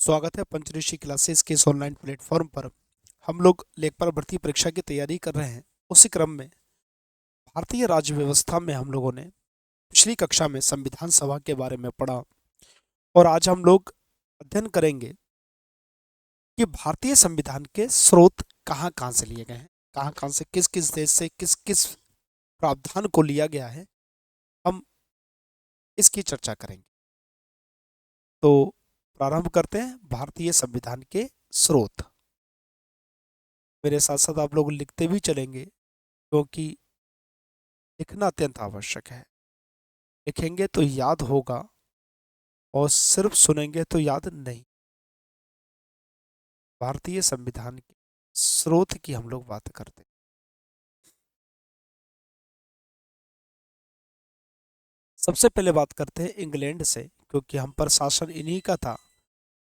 स्वागत है पंचऋषि क्लासेस के इस ऑनलाइन प्लेटफॉर्म पर। हम लोग लेखपाल भर्ती परीक्षा की तैयारी कर रहे हैं। उसी क्रम में भारतीय राज्य व्यवस्था में हम लोगों ने पिछली कक्षा में संविधान सभा के बारे में पढ़ा और आज हम लोग अध्ययन करेंगे कि भारतीय संविधान के स्रोत कहाँ कहाँ से लिए गए हैं, कहाँ कहाँ से किस किस देश से किस किस प्रावधान को लिया गया है। हम इसकी चर्चा करेंगे। तो प्रारंभ करते हैं भारतीय संविधान के स्रोत। मेरे साथ साथ आप लोग लिखते भी चलेंगे क्योंकि लिखना अत्यंत आवश्यक है। लिखेंगे तो याद होगा और सिर्फ सुनेंगे तो याद नहीं। भारतीय संविधान के स्रोत की हम लोग बात करते हैं। सबसे पहले बात करते हैं इंग्लैंड से, क्योंकि हम पर शासन इन्हीं का था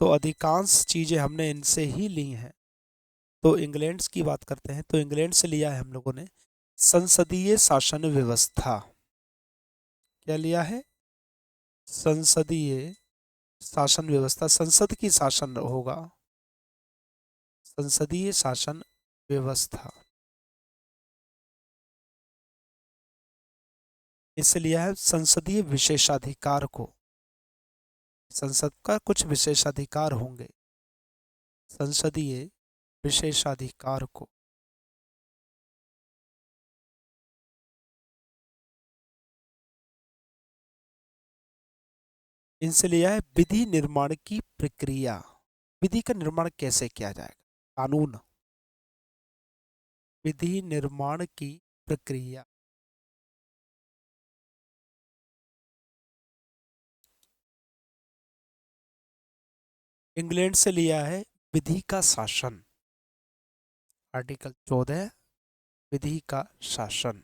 तो अधिकांश चीजें हमने इनसे ही ली हैं। तो इंग्लैंड की बात करते हैं तो इंग्लैंड से लिया है हम लोगों ने संसदीय शासन व्यवस्था। क्या लिया है? संसदीय शासन व्यवस्था। संसद की शासन होगा, संसदीय शासन व्यवस्था। इससे लिया है संसदीय विशेषाधिकार को। संसद का कुछ विशेषाधिकार होंगे, संसदीय विशेषाधिकार को। इनसे लिया है विधि निर्माण की प्रक्रिया। विधि का निर्माण कैसे किया जाएगा? कानून। विधि निर्माण की प्रक्रिया। इंग्लैंड से लिया है विधि का शासन। आर्टिकल 14 विधि का शासन।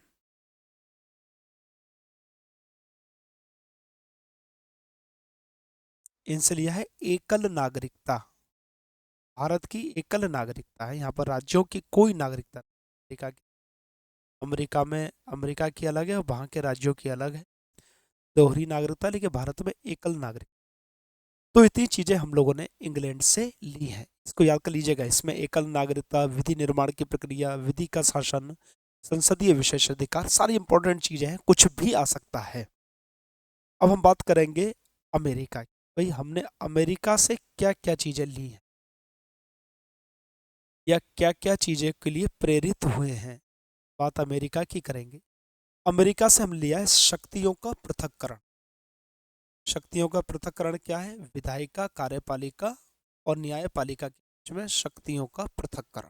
इनसे लिया है एकल नागरिकता। भारत की एकल नागरिकता है, यहाँ पर राज्यों की कोई नागरिकता नहीं। अमेरिका की, अमेरिका में अमेरिका की अलग है और वहाँ के राज्यों की अलग है, दोहरी नागरिकता। लेकिन भारत में एकल नागरिक। तो इतनी चीजें हम लोगों ने इंग्लैंड से ली हैं, इसको याद कर लीजिएगा। इसमें एकल नागरिकता, विधि निर्माण की प्रक्रिया, विधि का शासन, संसदीय विशेषाधिकार, सारी इंपॉर्टेंट चीजें हैं, कुछ भी आ सकता है। अब हम बात करेंगे अमेरिका की। भाई हमने अमेरिका से क्या क्या चीजें ली हैं या क्या क्या चीजें के लिए प्रेरित हुए हैं, बात अमेरिका की करेंगे। अमेरिका से हम लिया है शक्तियों का पृथक्करण। शक्तियों का पृथक्करण क्या है? विधायिका, कार्यपालिका और न्यायपालिका के बीच में शक्तियों का पृथक्करण।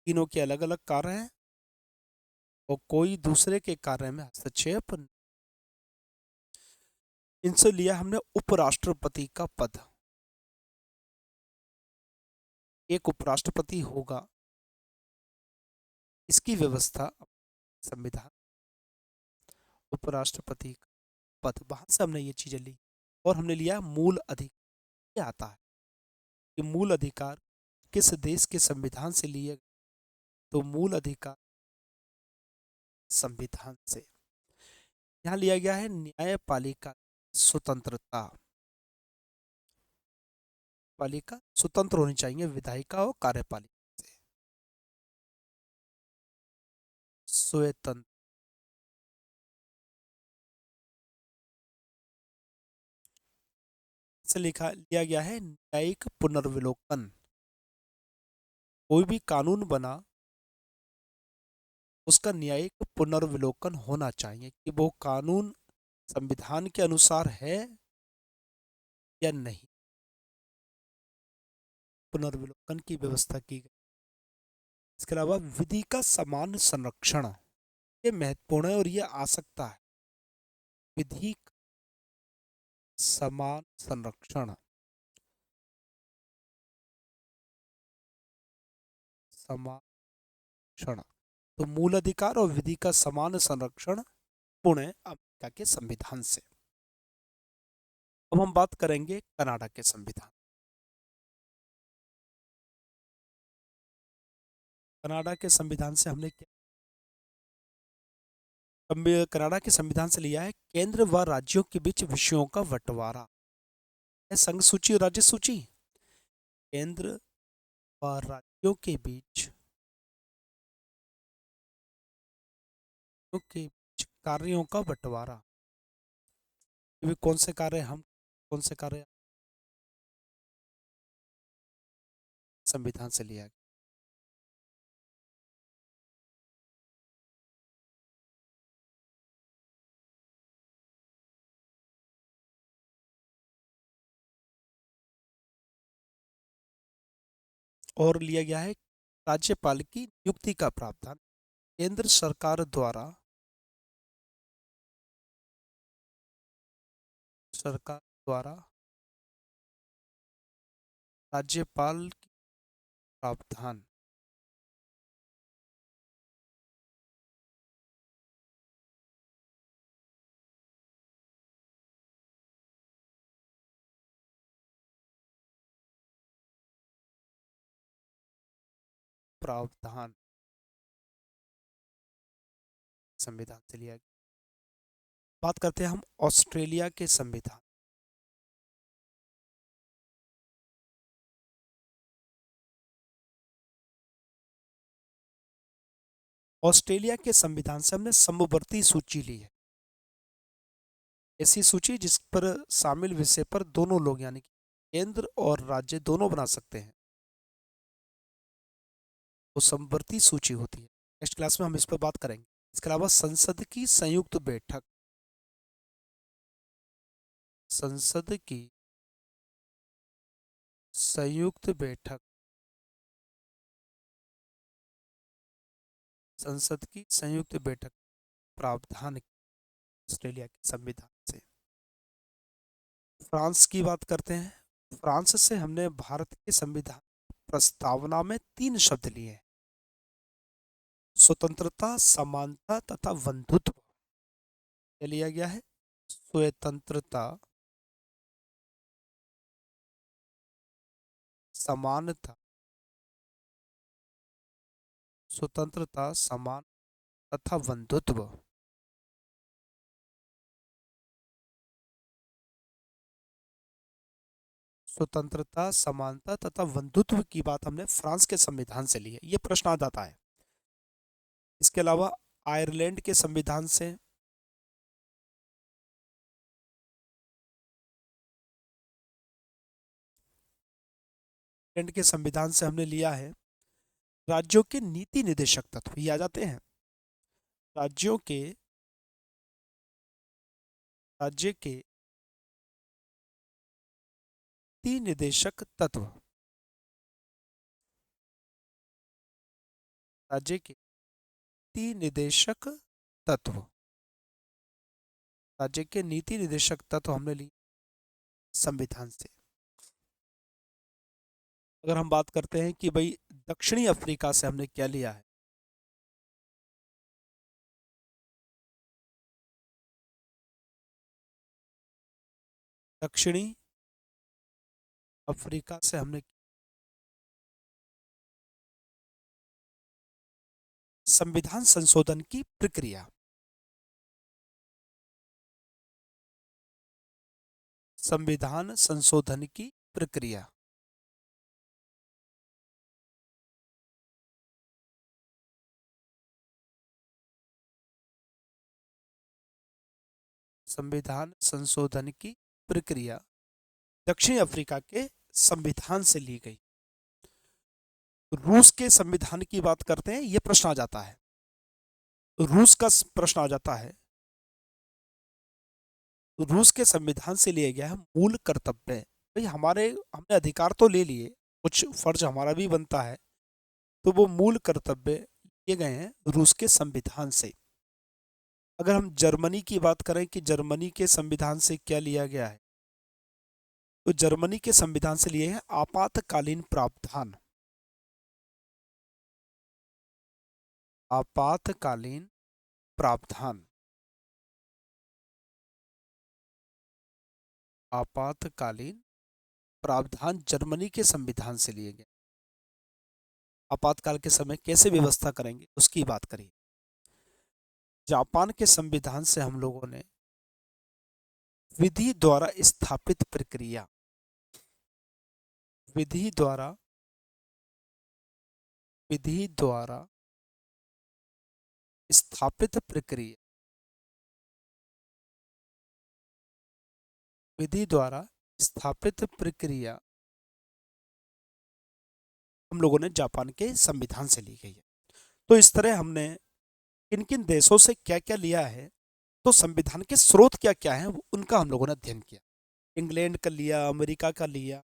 तीनों के अलग अलग कार्य हैं और कोई दूसरे के कार्य में हस्तक्षेप। इनसे लिया हमने उपराष्ट्रपति का पद। एक उपराष्ट्रपति होगा, इसकी व्यवस्था संविधान। उपराष्ट्रपति का पद, वहां से हमने ये चीजें ली। और हमने लिया मूल अधिकार। आता है कि मूल अधिकार किस देश के संविधान से लिए? तो मूल अधिकार संविधान से। यहाँ लिया गया है न्यायपालिका स्वतंत्रता। पालिका स्वतंत्र होनी चाहिए विधायिका और कार्यपालिका से। स्वतंत्र। से लिखा लिया गया है न्यायिक पुनर्विलोकन। कोई भी कानून बना उसका न्यायिक पुनर्विलोकन होना चाहिए कि वो कानून संविधान के अनुसार है या नहीं। पुनर्विलोकन की व्यवस्था की गई। इसके अलावा विधि का समान संरक्षण, ये महत्वपूर्ण है और ये आ सकता है। विधि का समान संरक्षण। समान संरक्षण। तो मूल अधिकार और विधि का समान संरक्षण पूर्ण है अमेरिका के संविधान से। अब हम बात करेंगे कनाडा के संविधान। कनाडा के संविधान से हमने क्या? कनाडा के संविधान से लिया है केंद्र व राज्यों के बीच विषयों का बंटवारा। है संघ सूची और राज्य सूची। केंद्र और राज्यों के बीच कार्यों का बंटवारा। ये भी कौन से कार्य हम, कौन से कार्य संविधान से लिया गया। और लिया गया है राज्यपाल की नियुक्ति का प्रावधान। केंद्र सरकार द्वारा राज्यपाल की प्रावधान। प्रावधान संविधान से लिया गया। बात करते हैं हम ऑस्ट्रेलिया के संविधान। ऑस्ट्रेलिया के संविधान से हमने समवर्ती सूची ली है। ऐसी सूची जिस पर शामिल विषय पर दोनों लोग यानी कि केंद्र और राज्य दोनों बना सकते हैं, वो समवर्ती सूची होती है। नेक्स्ट क्लास में हम इस पर बात करेंगे। इसके अलावा संसद की संयुक्त बैठक संसद की संयुक्त बैठक प्रावधान ऑस्ट्रेलिया के संविधान से। फ्रांस की बात करते हैं। फ्रांस से हमने भारत के संविधान प्रस्तावना में 3 शब्द लिए हैं: स्वतंत्रता, समानता तथा बंधुत्व। क्या लिया गया है? स्वतंत्रता, समानता, स्वतंत्रता, समान तथा बंधुत्व। स्वतंत्रता, समानता तथा बंधुत्व की बात हमने फ्रांस के संविधान से ली है। ये प्रश्न आ जाता है। इसके अलावा आयरलैंड के संविधान से, आयरलैंड के संविधान से हमने लिया है राज्यों के नीति निदेशक तत्व। ये आ जाते हैं राज्यों के राज्य के नीति निदेशक तत्व। राज्य के नीति निदेशक तत्व। राज्य के नीति निदेशक तत्व हमने ली संविधान से। अगर हम बात करते हैं कि भाई दक्षिणी अफ्रीका से हमने क्या लिया है, दक्षिणी अफ्रीका से हमने संविधान संशोधन की प्रक्रिया। संविधान संशोधन की प्रक्रिया। संविधान संशोधन की प्रक्रिया दक्षिण अफ्रीका के संविधान से ली गई। रूस के संविधान की बात करते हैं, यह प्रश्न आ जाता है। रूस का प्रश्न आ जाता है। रूस के संविधान से लिया गया है मूल कर्तव्य। भाई हमने अधिकार तो ले लिए, कुछ फर्ज हमारा भी बनता है, तो वो मूल कर्तव्य लिए गए हैं रूस के संविधान से। अगर हम जर्मनी की बात करें कि जर्मनी के संविधान से क्या लिया गया है, तो जर्मनी के संविधान से लिए हैं आपातकालीन प्रावधान। आपातकालीन प्रावधान। आपातकालीन प्रावधान जर्मनी के संविधान से लिए गए। आपातकाल के समय कैसे व्यवस्था करेंगे उसकी बात करिए। जापान के संविधान से हम लोगों ने विधि द्वारा स्थापित प्रक्रिया। विधि द्वारा विधि द्वारा स्थापित प्रक्रिया विधि द्वारा स्थापित प्रक्रिया हम लोगों ने जापान के संविधान से ली गई है। तो इस तरह हमने किन किन देशों से क्या क्या लिया है, तो संविधान के स्रोत क्या क्या हैं उनका हम लोगों ने अध्ययन किया। इंग्लैंड का लिया, अमेरिका का लिया,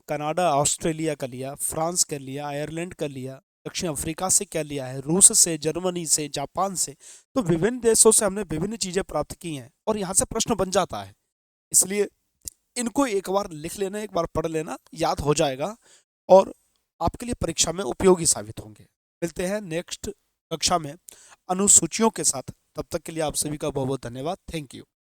कनाडा ऑस्ट्रेलिया का लिया, फ्रांस का लिया, आयरलैंड का लिया, दक्षिण अफ्रीका से क्या लिया है, रूस से, जर्मनी से, जापान से। तो विभिन्न देशों से हमने विभिन्न चीजें प्राप्त की हैं और यहाँ से प्रश्न बन जाता है। इसलिए इनको एक बार लिख लेना, एक बार पढ़ लेना, याद हो जाएगा और आपके लिए परीक्षा में उपयोगी साबित होंगे। मिलते हैं नेक्स्ट कक्षा में अनुसूचियों के साथ। तब तक के लिए आप सभी का बहुत बहुत धन्यवाद। Thank you.